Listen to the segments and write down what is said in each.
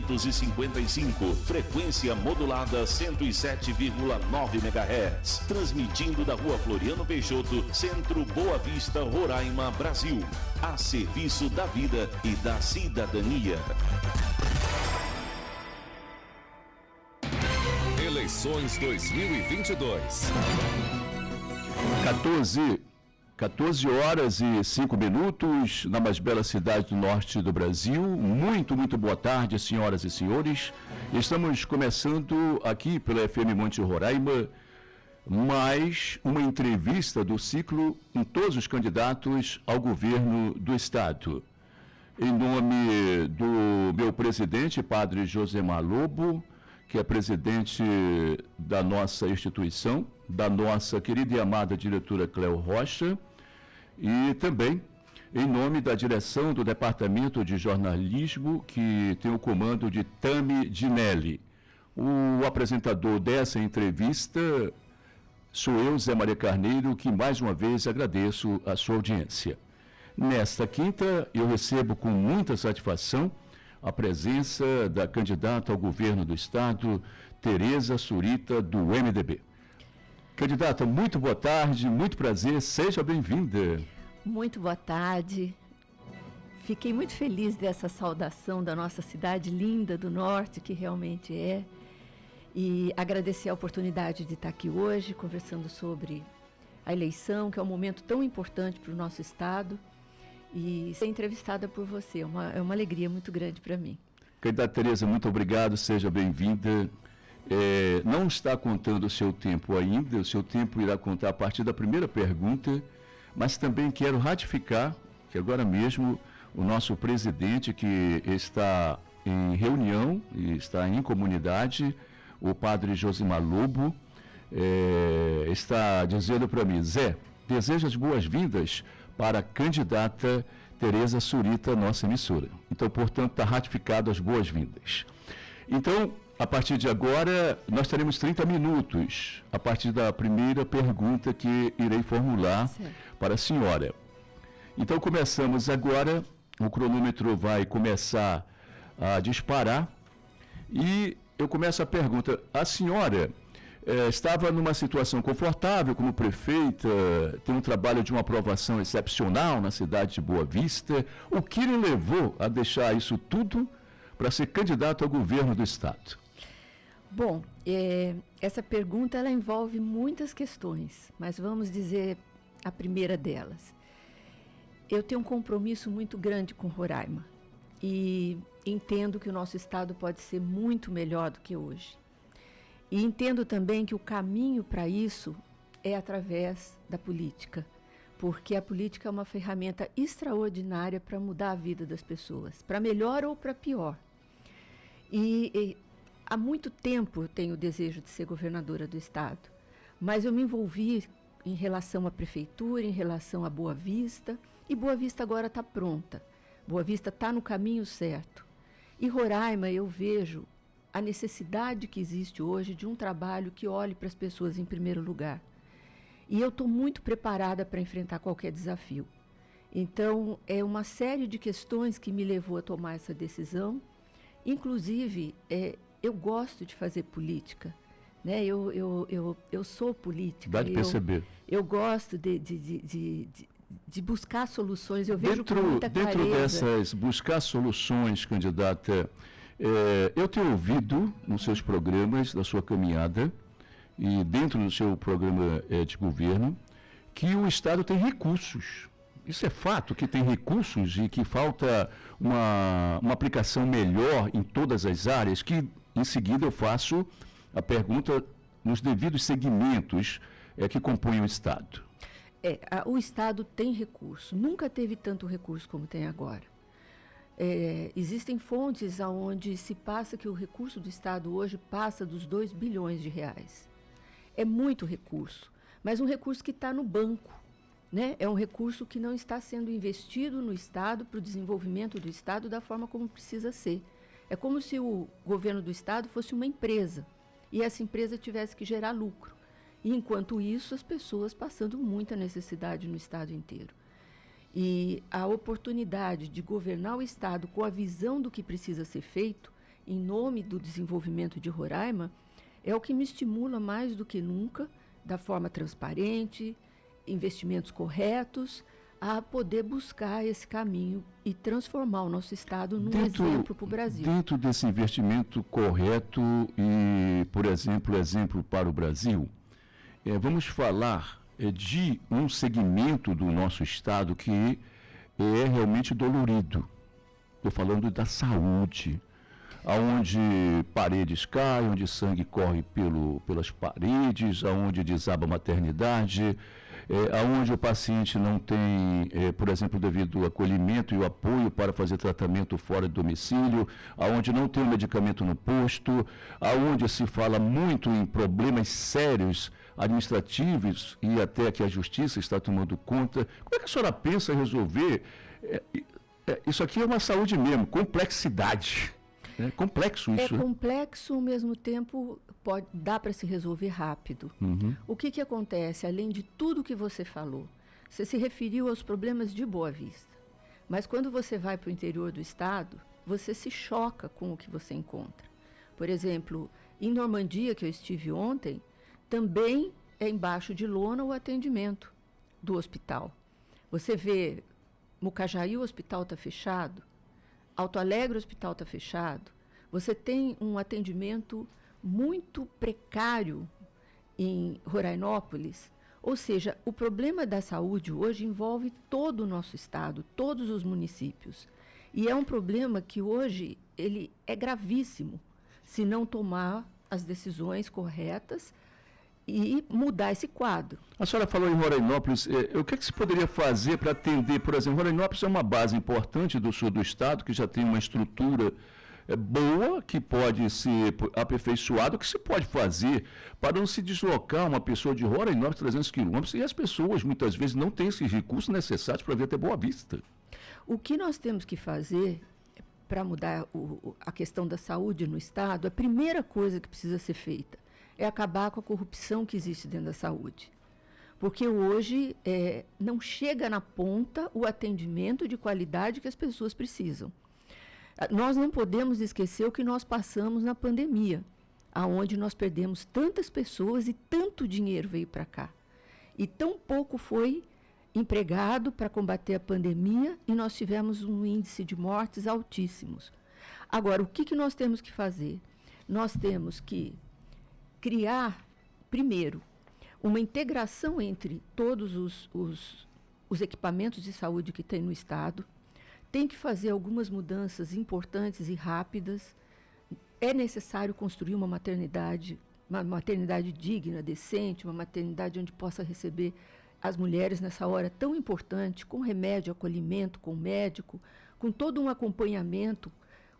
555, frequência modulada 107,9 MHz, transmitindo da Rua Floriano Peixoto, Centro Boa Vista, Roraima, Brasil, a serviço da vida e da cidadania. Eleições 2022. 14 horas e 5 minutos, na mais bela cidade do norte do Brasil. Muito boa tarde, senhoras e senhores. Estamos começando aqui pela FM Monte Roraima mais uma entrevista do ciclo com todos os candidatos ao governo do Estado. Em nome do meu presidente, Padre Josemar Lobo, que é presidente da nossa instituição, da nossa querida e amada diretora Cléo Rocha, e também em nome da direção do Departamento de Jornalismo, que tem o comando de Tami Dinelli. O apresentador dessa entrevista sou eu, Zé Maria Carneiro, que mais uma vez agradeço a sua audiência. Nesta quinta, eu recebo com muita satisfação a presença da candidata ao governo do Estado, Tereza Surita, do MDB. Candidata, muito boa tarde, muito prazer, seja bem-vinda. Muito boa tarde. Fiquei muito feliz dessa saudação da nossa cidade linda do norte, que realmente é. E agradecer a oportunidade de estar aqui hoje, conversando sobre a eleição, que é um momento tão importante para o nosso Estado. E ser entrevistada por você é uma alegria muito grande para mim. Candidata Tereza, muito obrigado, seja bem-vinda. Não está contando o seu tempo ainda, o seu tempo irá contar a partir da primeira pergunta, mas também quero ratificar que agora mesmo o nosso presidente, que está em reunião e está em comunidade, o Padre Josemar Lobo, está dizendo para mim: Zé, desejo as boas-vindas para a candidata Tereza Surita, nossa emissora. Então, portanto, está ratificado as boas-vindas. Então, a partir de agora, nós teremos 30 minutos, a partir da primeira pergunta que irei formular para a senhora. Então, começamos agora, o cronômetro vai começar a disparar, e eu começo a pergunta: a senhora estava numa situação confortável como prefeita, tem um trabalho de uma aprovação excepcional na cidade de Boa Vista. O que lhe levou a deixar isso tudo para ser candidato ao governo do Estado? Bom, essa pergunta ela envolve muitas questões, mas vamos dizer a primeira delas. Eu tenho um compromisso muito grande com Roraima e entendo que o nosso Estado pode ser muito melhor do que hoje. E entendo também que o caminho para isso é através da política, porque a política é uma ferramenta extraordinária para mudar a vida das pessoas, para melhor ou para pior. E há muito tempo eu tenho o desejo de ser governadora do Estado, mas eu me envolvi em relação à prefeitura, em relação a Boa Vista, e Boa Vista agora está pronta. Boa Vista está no caminho certo. E Roraima, eu vejo a necessidade que existe hoje de um trabalho que olhe para as pessoas em primeiro lugar. E eu estou muito preparada para enfrentar qualquer desafio. Então, é uma série de questões que me levou a tomar essa decisão. Inclusive, eu gosto de fazer política, né? Eu sou política. Dá de perceber. Eu gosto de buscar soluções, eu vejo com muita clareza. Dentro dessas buscar soluções, candidata, eu tenho ouvido nos seus programas, da sua caminhada, e dentro do seu programa de governo, que o Estado tem recursos. Isso é fato, que tem recursos e que falta uma aplicação melhor em todas as áreas, que em seguida eu faço a pergunta nos devidos segmentos que compõem o Estado. O Estado tem recurso, nunca teve tanto recurso como tem agora. Existem fontes onde se passa que o recurso do Estado hoje passa dos 2 bilhões de reais. É muito recurso, mas um recurso que está no banco, né? É um recurso que não está sendo investido no Estado para o desenvolvimento do Estado da forma como precisa ser. É como se o governo do Estado fosse uma empresa e essa empresa tivesse que gerar lucro. E, enquanto isso, as pessoas passando muita necessidade no Estado inteiro. E a oportunidade de governar o Estado com a visão do que precisa ser feito, em nome do desenvolvimento de Roraima, é o que me estimula mais do que nunca, da forma transparente, investimentos corretos, a poder buscar esse caminho e transformar o nosso estado num exemplo para o Brasil. Dentro desse investimento correto e, por exemplo para o Brasil, vamos falar de um segmento do nosso estado que é realmente dolorido. Estou falando da saúde, aonde paredes caem, onde sangue corre pelas paredes, aonde desaba a maternidade, aonde o paciente não tem, por exemplo, devido ao acolhimento e o apoio para fazer tratamento fora do domicílio, aonde não tem o medicamento no posto, aonde se fala muito em problemas sérios administrativos e até que a justiça está tomando conta. Como é que a senhora pensa em resolver? Isso aqui é uma saúde mesmo, complexidade. É complexo isso. É complexo, ao mesmo tempo dá para se resolver rápido. Uhum. O que acontece, além de tudo que você falou? Você se referiu aos problemas de Boa Vista. Mas quando você vai para o interior do estado, você se choca com o que você encontra. Por exemplo, em Normandia, que eu estive ontem, também é embaixo de lona o atendimento do hospital. Você vê, Mucajaí, o hospital está fechado, Alto Alegre, o hospital está fechado. Você tem um atendimento muito precário em Rorainópolis. Ou seja, o problema da saúde hoje envolve todo o nosso estado, todos os municípios. E é um problema que hoje ele é gravíssimo se não tomar as decisões corretas e mudar esse quadro. A senhora falou em Rorainópolis, o que se poderia fazer para atender, por exemplo, Rorainópolis é uma base importante do sul do estado, que já tem uma estrutura boa, que pode ser aperfeiçoada. O que se pode fazer para não se deslocar uma pessoa de Rorainópolis 300 quilômetros e as pessoas muitas vezes não têm esses recursos necessários para vir até Boa Vista? O que nós temos que fazer para mudar a questão da saúde no estado, a primeira coisa que precisa ser feita é acabar com a corrupção que existe dentro da saúde. Porque hoje não chega na ponta o atendimento de qualidade que as pessoas precisam. Nós não podemos esquecer o que nós passamos na pandemia, aonde nós perdemos tantas pessoas e tanto dinheiro veio para cá. E tão pouco foi empregado para combater a pandemia e nós tivemos um índice de mortes altíssimos. Agora, o que nós temos que fazer? Nós temos que criar, primeiro, uma integração entre todos os equipamentos de saúde que tem no estado. Tem que fazer algumas mudanças importantes e rápidas. É necessário construir uma maternidade digna, decente, uma maternidade onde possa receber as mulheres nessa hora tão importante, com remédio, acolhimento, com médico, com todo um acompanhamento,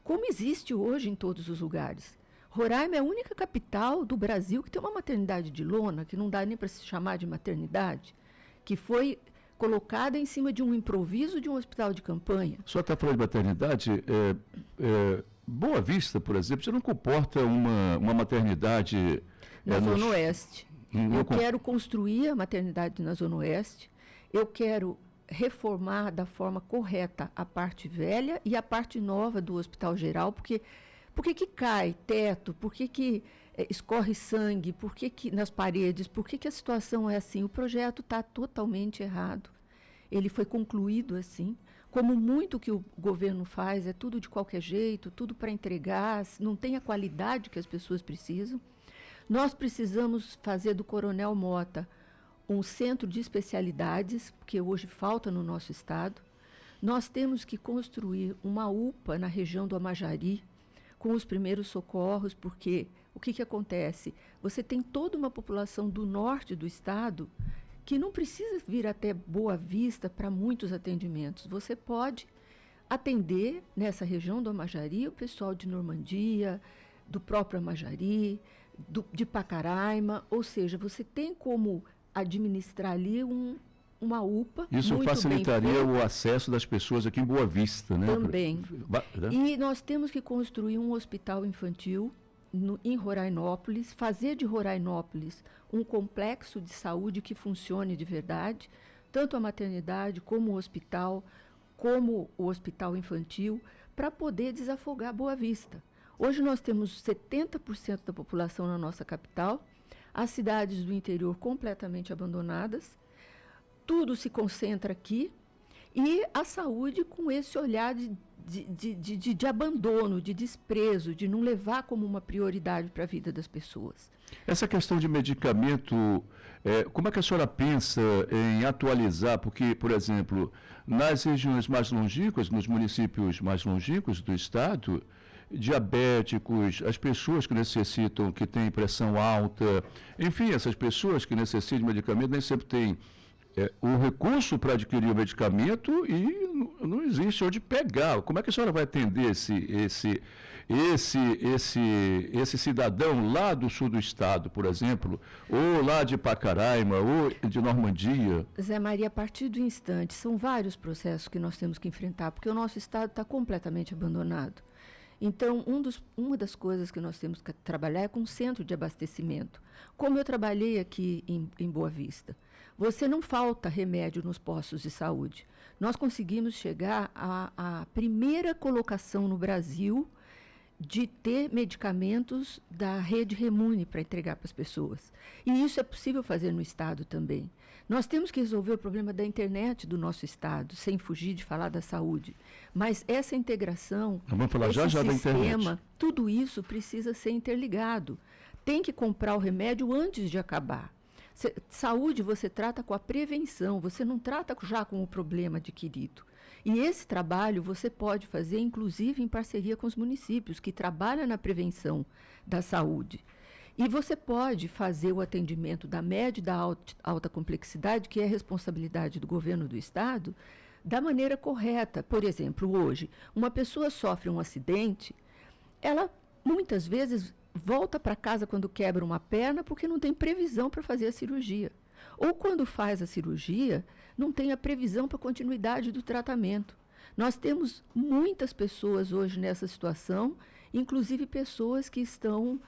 como existe hoje em todos os lugares. Roraima é a única capital do Brasil que tem uma maternidade de lona, que não dá nem para se chamar de maternidade, que foi colocada em cima de um improviso de um hospital de campanha. O senhor está falando de maternidade, Boa Vista, por exemplo, já não comporta uma maternidade... Na Zona Oeste. Eu quero construir a maternidade na Zona Oeste, eu quero reformar da forma correta a parte velha e a parte nova do Hospital Geral, porque que cai teto, por que escorre sangue, por que nas paredes, por que a situação é assim? O projeto está totalmente errado. Ele foi concluído assim. Como muito que o governo faz, é tudo de qualquer jeito, tudo para entregar, não tem a qualidade que as pessoas precisam. Nós precisamos fazer do Coronel Mota um centro de especialidades, que hoje falta no nosso estado. Nós temos que construir uma UPA na região do Amajari, com os primeiros socorros, porque o que acontece? Você tem toda uma população do norte do estado que não precisa vir até Boa Vista para muitos atendimentos. Você pode atender nessa região do Amajari o pessoal de Normandia, do próprio Amajari, de Pacaraima, ou seja, você tem como administrar ali uma UPA. Isso muito facilitaria o acesso das pessoas aqui em Boa Vista, né? Também. E nós temos que construir um hospital infantil em Rorainópolis, fazer de Rorainópolis um complexo de saúde que funcione de verdade, tanto a maternidade como o hospital infantil, para poder desafogar Boa Vista. Hoje nós temos 70% da população na nossa capital, as cidades do interior completamente abandonadas, tudo se concentra aqui, e a saúde com esse olhar de abandono, de desprezo, de não levar como uma prioridade para a vida das pessoas. Essa questão de medicamento, como é que a senhora pensa em atualizar? Porque, por exemplo, nas regiões mais longínquas, nos municípios mais longínquos do estado, diabéticos, as pessoas que necessitam, que têm pressão alta, enfim, essas pessoas que necessitam de medicamento nem sempre têm o recurso para adquirir o medicamento e não existe onde pegar. Como é que a senhora vai atender esse cidadão lá do sul do estado, por exemplo, ou lá de Pacaraima, ou de Normandia? Zé Maria, a partir do instante, são vários processos que nós temos que enfrentar, porque o nosso estado está completamente abandonado. Então, uma das coisas que nós temos que trabalhar é com o centro de abastecimento. Como eu trabalhei aqui em Boa Vista, você não falta remédio nos postos de saúde. Nós conseguimos chegar à primeira colocação no Brasil de ter medicamentos da rede Remune para entregar para as pessoas. E isso é possível fazer no estado também. Nós temos que resolver o problema da internet do nosso estado, sem fugir de falar da saúde. Mas essa integração, vamos falar já sistema, da internet. Tudo isso precisa ser interligado. Tem que comprar o remédio antes de acabar. Saúde você trata com a prevenção, você não trata já com o problema adquirido. E esse trabalho você pode fazer, inclusive, em parceria com os municípios, que trabalham na prevenção da saúde. E você pode fazer o atendimento da média e da alta complexidade, que é responsabilidade do governo do estado, da maneira correta. Por exemplo, hoje, uma pessoa sofre um acidente, ela muitas vezes volta para casa quando quebra uma perna porque não tem previsão para fazer a cirurgia. Ou quando faz a cirurgia, não tem a previsão para a continuidade do tratamento. Nós temos muitas pessoas hoje nessa situação, inclusive pessoas que estão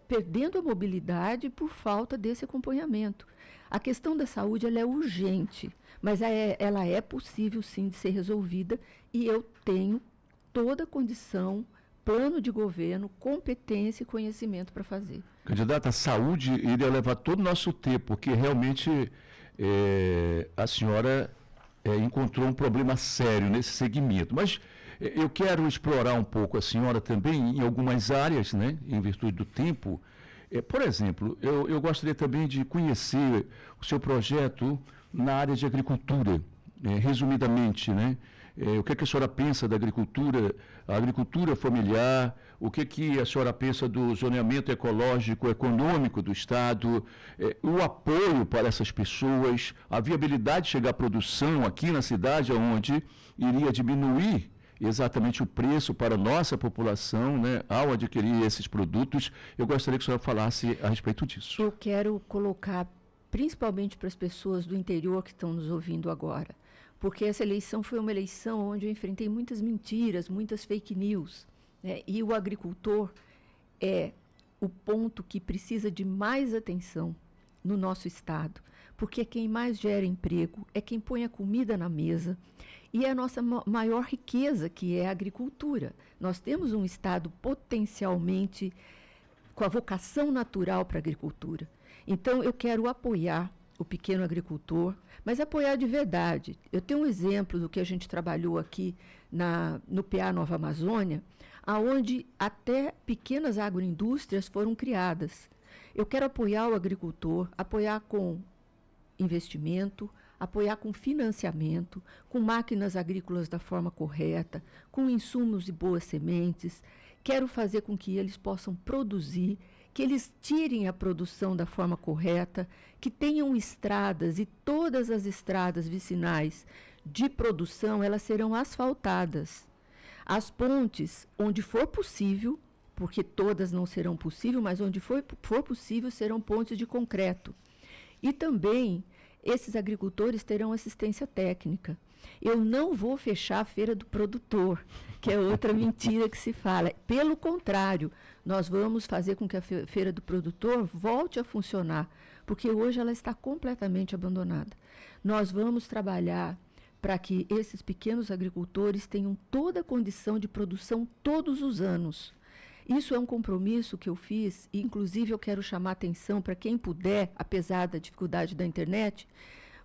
perdendo a mobilidade por falta desse acompanhamento. A questão da saúde ela é urgente, mas ela é possível sim de ser resolvida e eu tenho toda a condição, plano de governo, competência e conhecimento para fazer. Candidata, a saúde iria levar todo o nosso tempo, porque realmente a senhora encontrou um problema sério nesse segmento. Mas eu quero explorar um pouco a senhora também em algumas áreas, né, em virtude do tempo. Por exemplo, eu gostaria também de conhecer o seu projeto na área de agricultura, resumidamente, né? O que a senhora pensa da agricultura, a agricultura familiar, o que a senhora pensa do zoneamento ecológico, econômico do Estado, o apoio para essas pessoas, a viabilidade de chegar à produção aqui na cidade, onde iria diminuir exatamente o preço para a nossa população, né, ao adquirir esses produtos. Eu gostaria que a senhora falasse a respeito disso. Eu quero colocar, principalmente para as pessoas do interior que estão nos ouvindo agora, porque essa eleição foi uma eleição onde eu enfrentei muitas mentiras, muitas fake news, né? E o agricultor é o ponto que precisa de mais atenção no nosso estado, porque é quem mais gera emprego, é quem põe a comida na mesa e é a nossa maior riqueza, que é a agricultura. Nós temos um estado potencialmente com a vocação natural para a agricultura. Então, eu quero apoiar o pequeno agricultor, mas apoiar de verdade. Eu tenho um exemplo do que a gente trabalhou aqui no PA Nova Amazônia, onde até pequenas agroindústrias foram criadas. Eu quero apoiar o agricultor, apoiar com investimento, apoiar com financiamento, com máquinas agrícolas da forma correta, com insumos e boas sementes. Quero fazer com que eles possam produzir, que eles tirem a produção da forma correta, que tenham estradas, e todas as estradas vicinais de produção, elas serão asfaltadas. As pontes, onde for possível, porque todas não serão possíveis, mas onde for possível, serão pontes de concreto. E também, esses agricultores terão assistência técnica. Eu não vou fechar a feira do produtor, que é outra mentira que se fala. Pelo contrário, nós vamos fazer com que a feira do produtor volte a funcionar, porque hoje ela está completamente abandonada. Nós vamos trabalhar para que esses pequenos agricultores tenham toda a condição de produção todos os anos. Isso é um compromisso que eu fiz, e inclusive eu quero chamar atenção para quem puder, apesar da dificuldade da internet,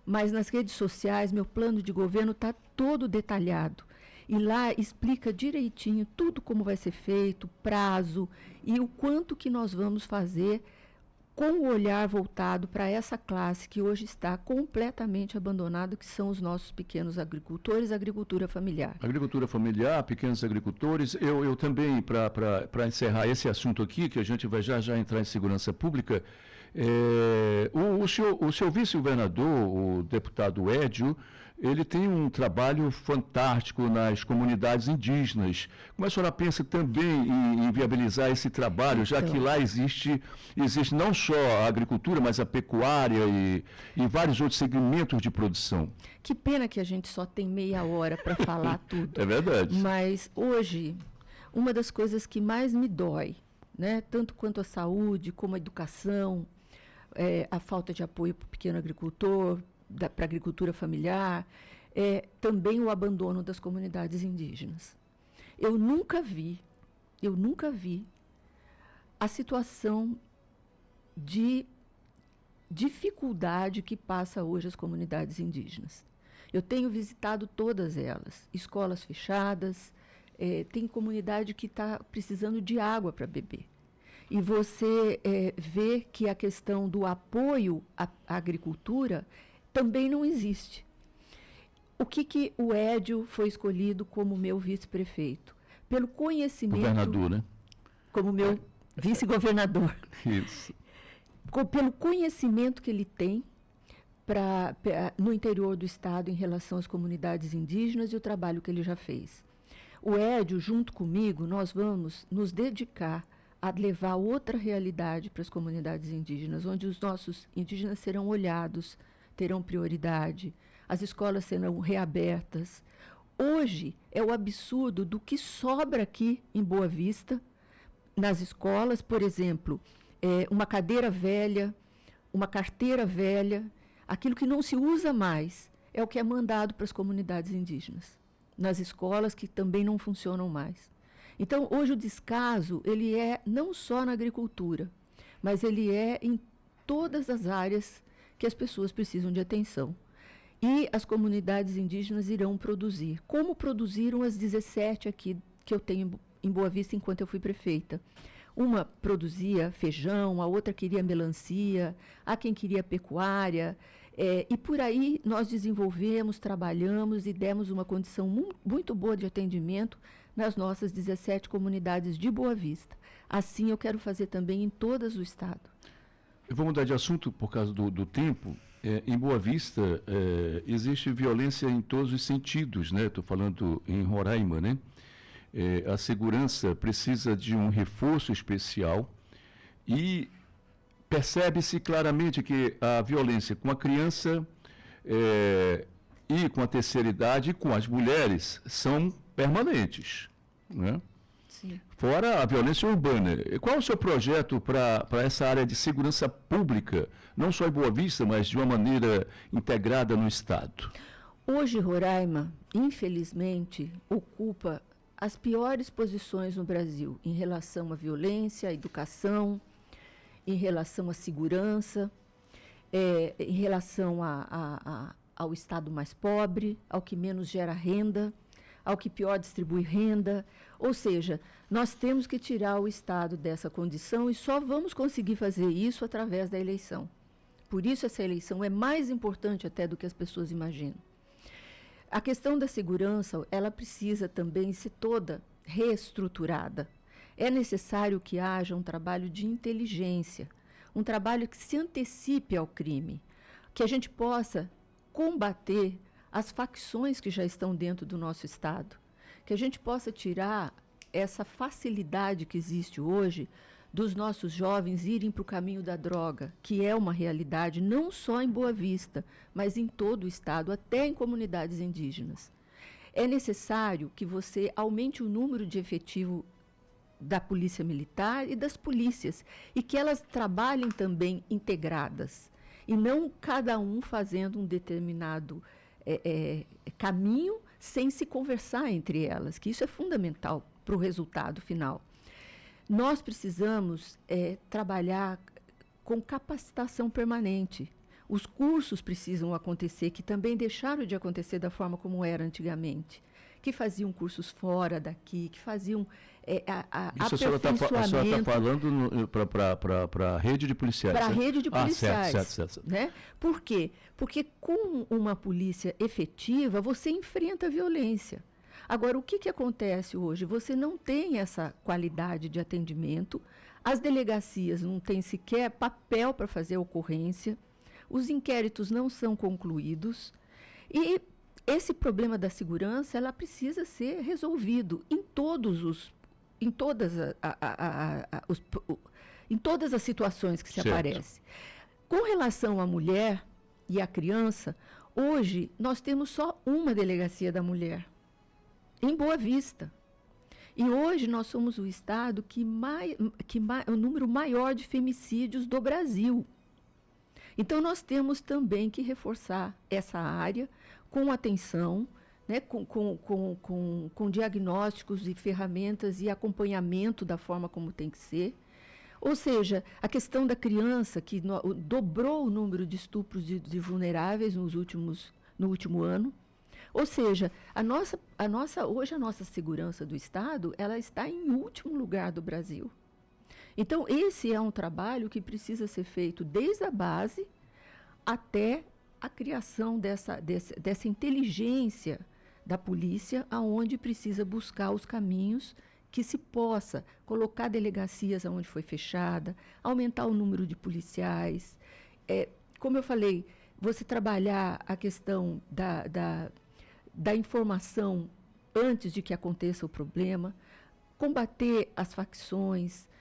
mas nas redes sociais, meu plano de governo está todo detalhado. E lá explica direitinho tudo como vai ser feito, prazo e o quanto que nós vamos fazer com o olhar voltado para essa classe que hoje está completamente abandonada, que são os nossos pequenos agricultores, agricultura familiar. Agricultura familiar, pequenos agricultores. Eu também, para encerrar esse assunto aqui, que a gente vai já entrar em segurança pública, o senhor vice-governador, o deputado Edio, ele tem um trabalho fantástico nas comunidades indígenas. Como a senhora pensa também em viabilizar esse trabalho, já que lá existe não só a agricultura, mas a pecuária e vários outros segmentos de produção? Que pena que a gente só tem meia hora para falar tudo. É verdade. Mas hoje, uma das coisas que mais me dói, né, tanto quanto a saúde, como a educação, a falta de apoio para o pequeno agricultor, para a agricultura familiar, também o abandono das comunidades indígenas. Eu nunca vi a situação de dificuldade que passa hoje as comunidades indígenas. Eu tenho visitado todas elas, escolas fechadas, tem comunidade que está precisando de água para beber. E você vê que a questão do apoio à agricultura também não existe. O que o Edio foi escolhido como meu vice-prefeito? Pelo conhecimento... Governador, né? Como meu vice-governador. Isso. Pelo conhecimento que ele tem no interior do Estado em relação às comunidades indígenas e o trabalho que ele já fez. O Edio, junto comigo, nós vamos nos dedicar a levar outra realidade para as comunidades indígenas, onde os nossos indígenas serão olhados, terão prioridade, as escolas serão reabertas. Hoje é o absurdo do que sobra aqui em Boa Vista, nas escolas, por exemplo, uma cadeira velha, uma carteira velha, aquilo que não se usa mais é o que é mandado para as comunidades indígenas, nas escolas que também não funcionam mais. Então, hoje o descaso, ele é não só na agricultura, mas ele é em todas as áreas que as pessoas precisam de atenção. E as comunidades indígenas irão produzir, como produziram as 17 aqui que eu tenho em Boa Vista enquanto eu fui prefeita. Uma produzia feijão, a outra queria melancia, há quem queria pecuária, e por aí nós desenvolvemos, trabalhamos e demos uma condição muito boa de atendimento nas nossas 17 comunidades de Boa Vista. Assim eu quero fazer também em todas o estado. Eu vou mudar de assunto por causa do tempo. Em Boa Vista, existe violência em todos os sentidos, né? Estou falando em Roraima, né? A segurança precisa de um reforço especial e percebe-se claramente que a violência com a criança e com a terceira idade e com as mulheres são permanentes, né? Sim. Fora a violência urbana. Qual é o seu projeto para essa área de segurança pública, não só em Boa Vista, mas de uma maneira integrada no Estado? Hoje, Roraima, infelizmente, ocupa as piores posições no Brasil em relação à violência, à educação, em relação à segurança, em relação ao Estado mais pobre, ao que menos gera renda, ao que pior distribui renda. Ou seja, nós temos que tirar o Estado dessa condição e só vamos conseguir fazer isso através da eleição. Por isso essa eleição é mais importante até do que as pessoas imaginam. A questão da segurança, ela precisa também ser toda reestruturada. É necessário que haja um trabalho de inteligência, um trabalho que se antecipe ao crime, que a gente possa combater as facções que já estão dentro do nosso Estado, que a gente possa tirar essa facilidade que existe hoje dos nossos jovens irem para o caminho da droga, que é uma realidade não só em Boa Vista, mas em todo o Estado, até em comunidades indígenas. É necessário que você aumente o número de efetivo da Polícia Militar e das polícias, e que elas trabalhem também integradas, e não cada um fazendo um determinado caminho sem se conversar entre elas, que isso é fundamental para o resultado final. Nós precisamos trabalhar com capacitação permanente. Os cursos precisam acontecer, que também deixaram de acontecer da forma como era antigamente, que faziam cursos fora daqui, que faziam Isso a senhora está falando para a rede de policiais. Para a rede de policiais. Certo. Né? Por quê? Porque com uma polícia efetiva, você enfrenta a violência. Agora, o que acontece hoje? Você não tem essa qualidade de atendimento, as delegacias não têm sequer papel para fazer ocorrência, os inquéritos não são concluídos e esse problema da segurança ela precisa ser resolvido em todas as situações que se aparecem. Com relação à mulher e à criança, hoje nós temos só uma delegacia da mulher, em Boa Vista. E hoje nós somos o estado o número maior de femicídios do Brasil. Então, nós temos também que reforçar essa área com atenção, né, com diagnósticos e ferramentas e acompanhamento da forma como tem que ser. Ou seja, a questão da criança, que dobrou o número de estupros de vulneráveis no último ano. Ou seja, hoje a nossa segurança do Estado ela está em último lugar do Brasil. Então, esse é um trabalho que precisa ser feito desde a base até a criação dessa inteligência da polícia, aonde precisa buscar os caminhos que se possa colocar delegacias onde foi fechada, aumentar o número de policiais. Como eu falei, você trabalhar a questão da informação antes de que aconteça o problema, combater as facções,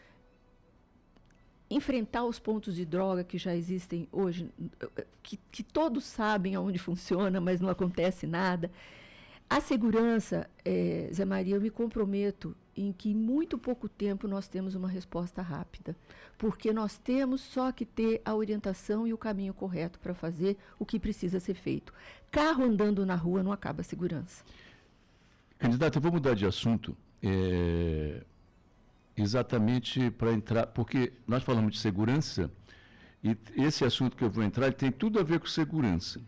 enfrentar os pontos de droga que já existem hoje, que todos sabem aonde funciona, mas não acontece nada. A segurança, Zé Maria, eu me comprometo em que em muito pouco tempo nós temos uma resposta rápida, porque nós temos só que ter a orientação e o caminho correto para fazer o que precisa ser feito. Carro andando na rua não acaba a segurança. Candidata, eu vou mudar de assunto. Exatamente para entrar, porque nós falamos de segurança e esse assunto que eu vou entrar ele tem tudo a ver com segurança,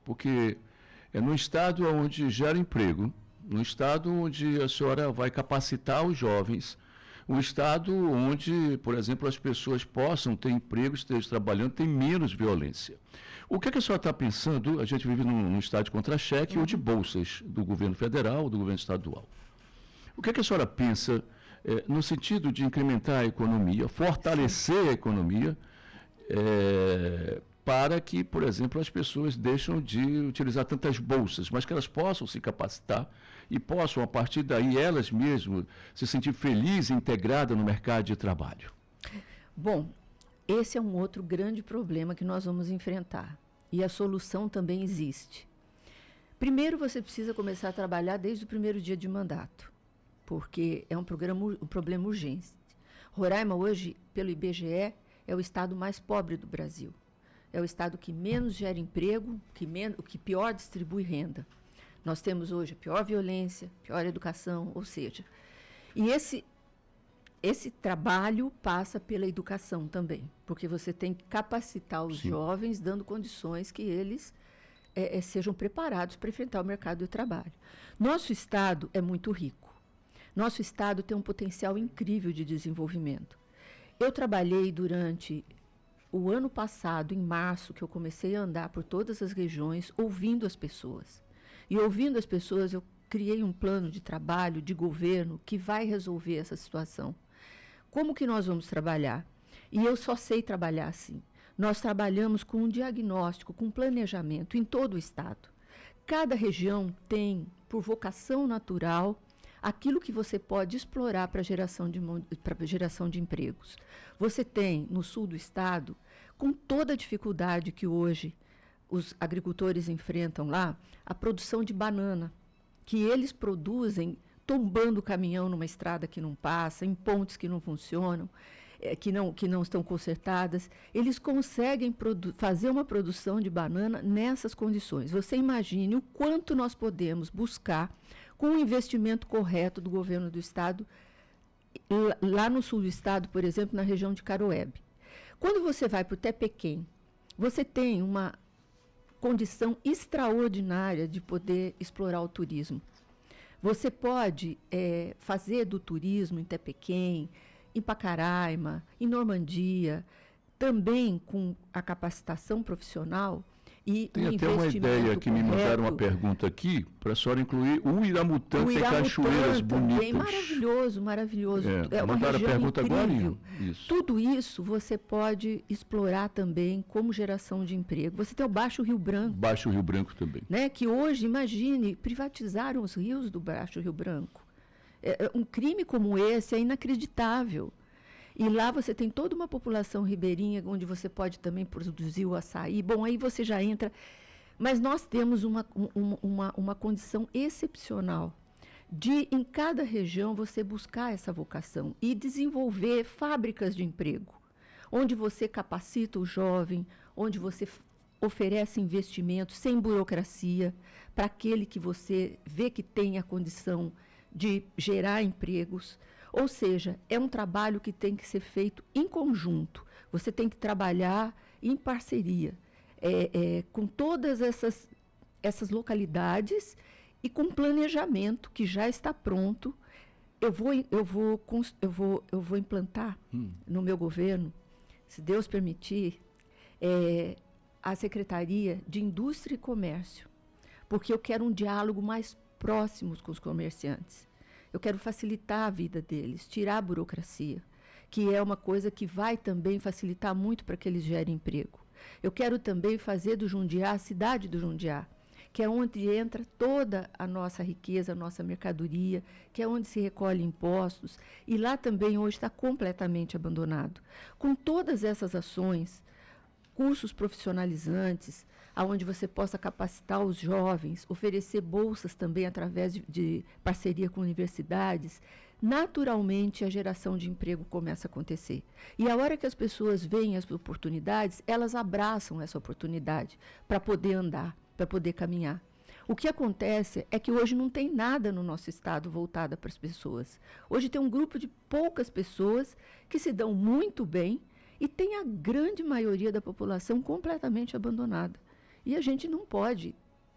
porque é no estado onde gera emprego, no estado onde a senhora vai capacitar os jovens, um estado onde, por exemplo, as pessoas possam ter emprego, estejam trabalhando, tem menos violência. O que a senhora está pensando? A gente vive num estado de contra-cheque ou de bolsas do governo federal, do governo estadual. O que a senhora pensa no sentido de incrementar a economia, fortalecer a economia, para que, por exemplo, as pessoas deixem de utilizar tantas bolsas, mas que elas possam se capacitar e possam, a partir daí, elas mesmas se sentir felizes e integradas no mercado de trabalho? Bom, esse é um outro grande problema que nós vamos enfrentar. E a solução também existe. Primeiro, você precisa começar a trabalhar desde o primeiro dia de mandato, porque é um problema urgente. Roraima, hoje, pelo IBGE, é o estado mais pobre do Brasil. É o estado que menos gera emprego, que pior distribui renda. Nós temos hoje a pior violência, pior educação, ou seja, e esse trabalho passa pela educação também, porque você tem que capacitar os jovens, dando condições que eles sejam preparados para enfrentar o mercado de trabalho. Nosso estado é muito rico. Nosso estado tem um potencial incrível de desenvolvimento. Eu trabalhei durante o ano passado, em março, que eu comecei a andar por todas as regiões, ouvindo as pessoas. E ouvindo as pessoas, eu criei um plano de trabalho, de governo, que vai resolver essa situação. Como que nós vamos trabalhar? E eu só sei trabalhar assim. Nós trabalhamos com um diagnóstico, com planejamento em todo o estado. Cada região tem, por vocação natural, aquilo que você pode explorar para geração de empregos. Você tem, no sul do estado, com toda a dificuldade que hoje os agricultores enfrentam lá, a produção de banana, que eles produzem tombando o caminhão numa estrada que não passa, em pontes que não funcionam, que não estão consertadas. Eles conseguem fazer uma produção de banana nessas condições. Você imagine o quanto nós podemos buscar, com o investimento correto do governo do estado, lá no sul do estado, por exemplo, na região de Caroebe. Quando você vai para o Tepequém, você tem uma condição extraordinária de poder explorar o turismo. Você pode fazer do turismo em Tepequém, em Pacaraima, em Normandia, também com a capacitação profissional e tem um até uma ideia que me mandaram uma correto. pergunta aqui, para a senhora incluir o Iramutã, que tem cachoeiras também, bonitas. maravilhoso, maravilhoso. É uma mandaram a região pergunta agora, incrível. isso. Tudo isso você pode explorar também como geração de emprego. Você tem o Baixo Rio Branco, Baixo Rio Branco também. né, que hoje, imagine, privatizaram os rios do Baixo Rio Branco. Um crime como esse é inacreditável. E lá você tem toda uma população ribeirinha, onde você pode também produzir o açaí. Bom, aí você já entra... Mas nós temos uma condição excepcional de, em cada região, você buscar essa vocação e desenvolver fábricas de emprego, onde você capacita o jovem, onde você oferece investimentos sem burocracia, para aquele que você vê que tem a condição de gerar empregos. Ou seja, é um trabalho que tem que ser feito em conjunto. Você tem que trabalhar em parceria com todas essas localidades e com planejamento que já está pronto. Eu vou implantar no meu governo, se Deus permitir, a Secretaria de Indústria e Comércio, porque eu quero um diálogo mais próximo com os comerciantes. Eu quero facilitar a vida deles, tirar a burocracia, que é uma coisa que vai também facilitar muito para que eles gerem emprego. Eu quero também fazer do Jundiá a cidade do Jundiá, que é onde entra toda a nossa riqueza, a nossa mercadoria, que é onde se recolhe impostos, e lá também hoje está completamente abandonado. Com todas essas ações, cursos profissionalizantes, onde você possa capacitar os jovens, oferecer bolsas também através de parceria com universidades, naturalmente a geração de emprego começa a acontecer. E a hora que as pessoas veem as oportunidades, elas abraçam essa oportunidade para poder andar, para poder caminhar. O que acontece é que hoje não tem nada no nosso estado voltado para as pessoas. Hoje tem um grupo de poucas pessoas que se dão muito bem e tem a grande maioria da população completamente abandonada. E a gente não pode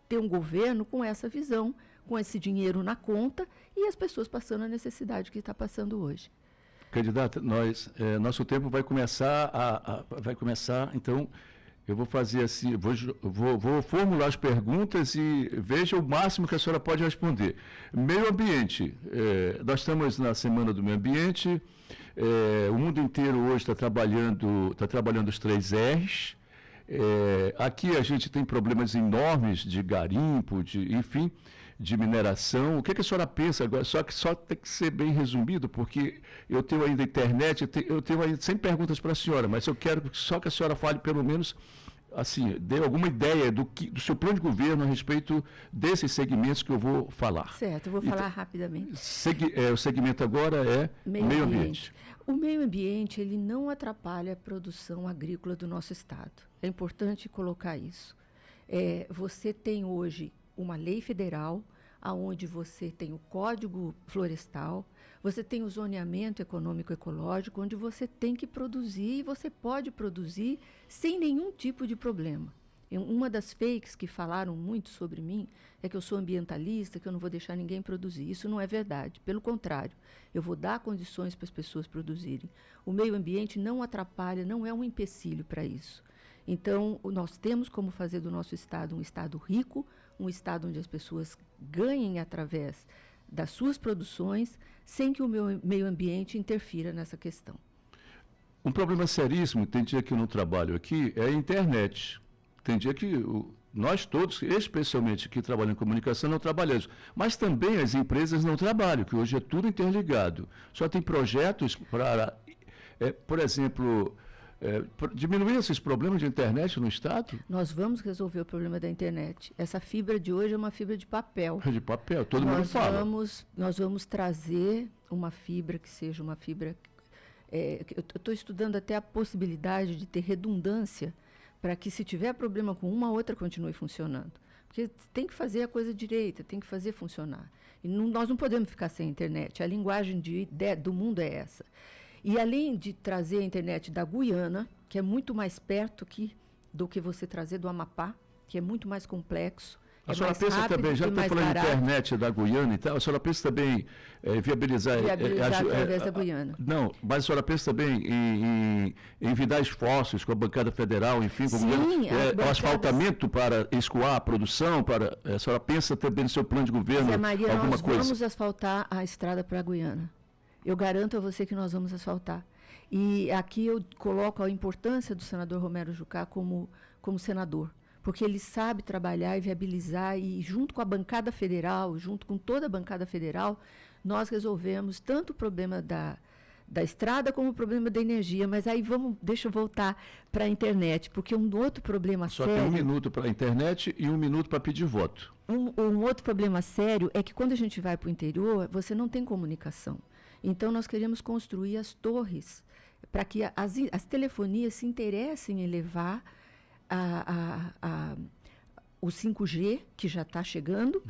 ter um governo com essa visão, com esse dinheiro na conta e as pessoas passando a necessidade que está passando hoje. Candidata, nosso tempo vai começar então, eu vou fazer assim, vou formular as perguntas e veja o máximo que a senhora pode responder. Meio ambiente, nós estamos na Semana do Meio Ambiente, o mundo inteiro hoje está trabalhando os 3 R's. Aqui a gente tem problemas enormes de garimpo, de mineração. O que a senhora pensa agora? Só tem que ser bem resumido, porque eu tenho ainda internet, eu tenho ainda 100 perguntas para a senhora, mas eu quero só que a senhora fale pelo menos, assim, dê alguma ideia do seu plano de governo a respeito desses segmentos que eu vou falar. Certo, eu vou falar rapidamente. O segmento agora é meio ambiente. O meio ambiente, ele não atrapalha a produção agrícola do nosso estado. É importante colocar isso. Você tem hoje uma lei federal, onde você tem o Código Florestal, você tem o zoneamento econômico-ecológico, onde você tem que produzir e você pode produzir sem nenhum tipo de problema. Uma das fakes que falaram muito sobre mim é que eu sou ambientalista, que eu não vou deixar ninguém produzir. Isso não é verdade. Pelo contrário, eu vou dar condições para as pessoas produzirem. O meio ambiente não atrapalha, não é um empecilho para isso. Então, nós temos como fazer do nosso estado um estado rico, um estado onde as pessoas ganhem através das suas produções, sem que o meio ambiente interfira nessa questão. Um problema seríssimo, tem dia que eu não trabalho aqui, é a internet. Tem dia que nós todos, especialmente que trabalham em comunicação, não trabalhamos. Mas também as empresas não trabalham, que hoje é tudo interligado. Só tem projetos para, por exemplo, diminuir esses problemas de internet no estado? Nós vamos resolver o problema da internet. Essa fibra de hoje é uma fibra de papel. De papel, todo mundo fala. Nós vamos trazer uma fibra que seja uma fibra... eu estou estudando até a possibilidade de ter redundância para que, se tiver problema com uma, a outra continue funcionando. Porque tem que fazer a coisa direita, tem que fazer funcionar. E nós não podemos ficar sem internet. A linguagem do mundo é essa. E além de trazer a internet da Guiana, que é muito mais perto do que você trazer do Amapá, que é muito mais complexo. A senhora pensa também, já está falando de internet da Guiana e tal, a senhora pensa também em viabilizar através da Guiana. Não, mas a senhora pensa também em envidar esforços com a bancada federal, enfim, com o asfaltamento para escoar a produção, a senhora pensa também no seu plano de governo Zé Maria, alguma coisa? Nós vamos asfaltar a estrada para a Guiana. Eu garanto a você que nós vamos asfaltar. E aqui eu coloco a importância do senador Romero Jucá como senador, porque ele sabe trabalhar e viabilizar, e junto com a bancada federal, junto com toda a bancada federal, nós resolvemos tanto o problema da estrada como o problema da energia. Mas aí deixa eu voltar para a internet, porque um outro problema sério... Só tem 1 minuto para a internet e 1 minuto para pedir voto. Um outro problema sério é que quando a gente vai para o interior, você não tem comunicação. Então, nós queremos construir as torres para que as telefonias se interessem em levar o 5G, que já está chegando,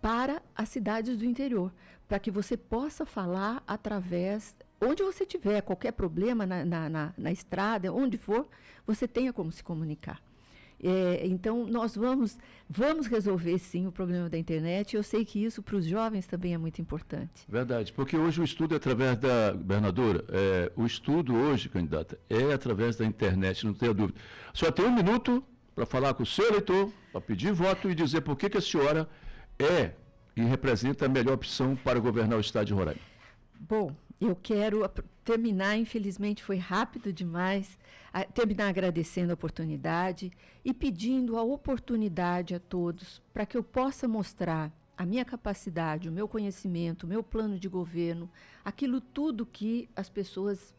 para as cidades do interior, para que você possa falar através, onde você tiver qualquer problema na estrada, onde for, você tenha como se comunicar. Então, nós vamos resolver, sim, o problema da internet. Eu sei que isso, para os jovens, também é muito importante. Verdade, porque hoje o estudo é através da... Governadora, o estudo hoje, candidata, é através da internet, não tenha dúvida. Só tem 1 minuto para falar com o seu eleitor, para pedir voto e dizer por que a senhora é e representa a melhor opção para governar o estado de Roraima. Bom, eu quero terminar, infelizmente foi rápido demais, terminar agradecendo a oportunidade e pedindo a oportunidade a todos para que eu possa mostrar a minha capacidade, o meu conhecimento, o meu plano de governo, aquilo tudo que as pessoas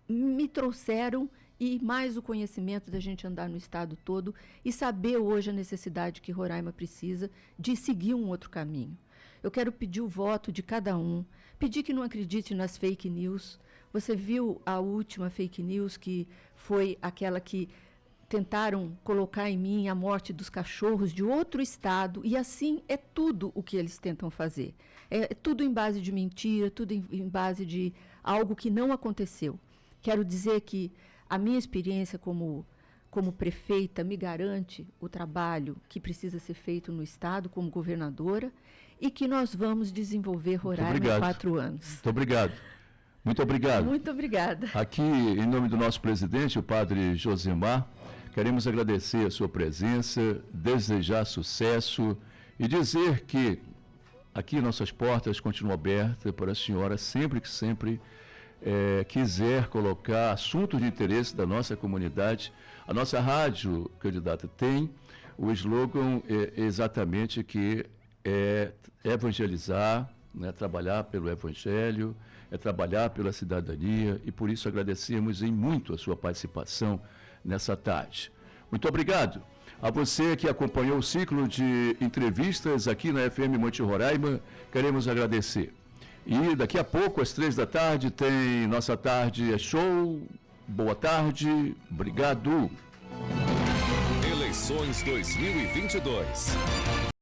me trouxeram e mais o conhecimento da gente andar no estado todo e saber hoje a necessidade que Roraima precisa de seguir um outro caminho. Eu quero pedir o voto de cada um, pedir que não acredite nas fake news. Você viu a última fake news, que foi aquela que tentaram colocar em mim a morte dos cachorros de outro estado, e assim é tudo o que eles tentam fazer. É tudo em base de mentira, tudo em base de algo que não aconteceu. Quero dizer que a minha experiência como prefeita me garante o trabalho que precisa ser feito no estado como governadora, e que nós vamos desenvolver Roraima em 4 anos. Muito obrigado. Muito obrigado. Muito obrigada. Aqui, em nome do nosso presidente, o padre Josimar, queremos agradecer a sua presença, desejar sucesso e dizer que aqui nossas portas continuam abertas para a senhora sempre quiser colocar assuntos de interesse da nossa comunidade. A nossa rádio, candidata, tem o slogan exatamente que é evangelizar, né, trabalhar pelo evangelho, trabalhar pela cidadania, e por isso agradecemos em muito a sua participação nessa tarde. Muito obrigado a você que acompanhou o ciclo de entrevistas aqui na FM Monte Roraima, queremos agradecer. E daqui a pouco, às 3 da tarde, tem Nossa Tarde é Show. Boa tarde, obrigado. Eleições 2022.